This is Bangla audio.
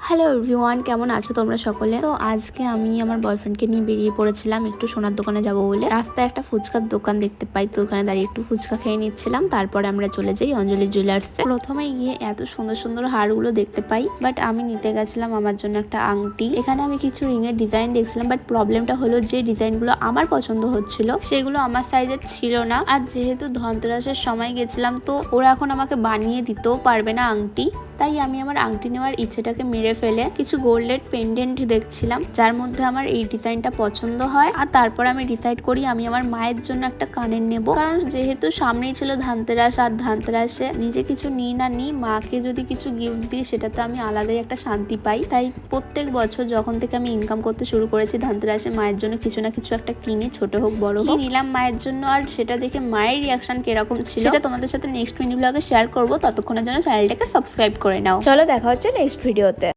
হ্যালো এভরিওয়ান, কেমন আছো তোমরা সকলে? তো আজকে আমি আমার বয়ফ্রেন্ডকে নিয়ে বেরিয়ে পড়েছিলাম একটু সোনার দোকানে যাব বলে। রাস্তায় একটা ফুচকার দোকান দেখতে পাই, তো ওখানে দাঁড়িয়ে একটু ফুচকা খেয়ে নিচ্ছিলাম। তারপরে আমরা চলে যাই অঞ্জলি জুয়েলার্সে। প্রথমে গিয়ে এত সুন্দর সুন্দর হারগুলো দেখতে পাই, বাট আমি নিতে গেছিলাম আমার জন্য একটা আংটি। এখানে আমি কিছু রিং এর ডিজাইন দেখছিলাম, বাট প্রবলেমটা হলো যে ডিজাইনগুলো আমার পছন্দ হচ্ছিল সেগুলো আমার সাইজের ছিল না। আর যেহেতু ধনতেরাসের সময় গেছিলাম, তো ওরা এখন আমাকে বানিয়ে দিতেও পারবে না আংটি। তাই আমি আমার আংটি নেওয়ার ইচ্ছেটাকে মেরে ফেলে কিছু গোল্ডের পেন্ডেন্ট দেখছিলাম, যার মধ্যে আমার এই ডিজাইনটা পছন্দ হয়। আর তারপর আমি ডিসাইড করি আমি আমার মায়ের জন্য একটা কানের নেব, কারণ যেহেতু সামনেই ছিল ধনতেরাস, আর ধনতেরাসে নিজে কিছু নিই না নিই, মাকে যদি কিছু গিফট দিই সেটাতে আমি আলাদাই একটা শান্তি পাই। তাই প্রত্যেক বছর যখন থেকে আমি ইনকাম করতে শুরু করেছি, ধনতেরাসে মায়ের জন্য কিছু না কিছু একটা কিনি, ছোট হোক বড় হোক। নিলাম মায়ের জন্য, আর সেটা দেখে মায়ের রিয়াকশন কিরকম ছিল সেটা তোমাদের সাথে নেক্সট মিনি ব্লগে শেয়ার করবো। ততক্ষণের জন্য চ্যানেলটাকে সাবস্ক্রাইব করে নাও। চলো দেখা হচ্ছে নেক্সট ভিডিওতে।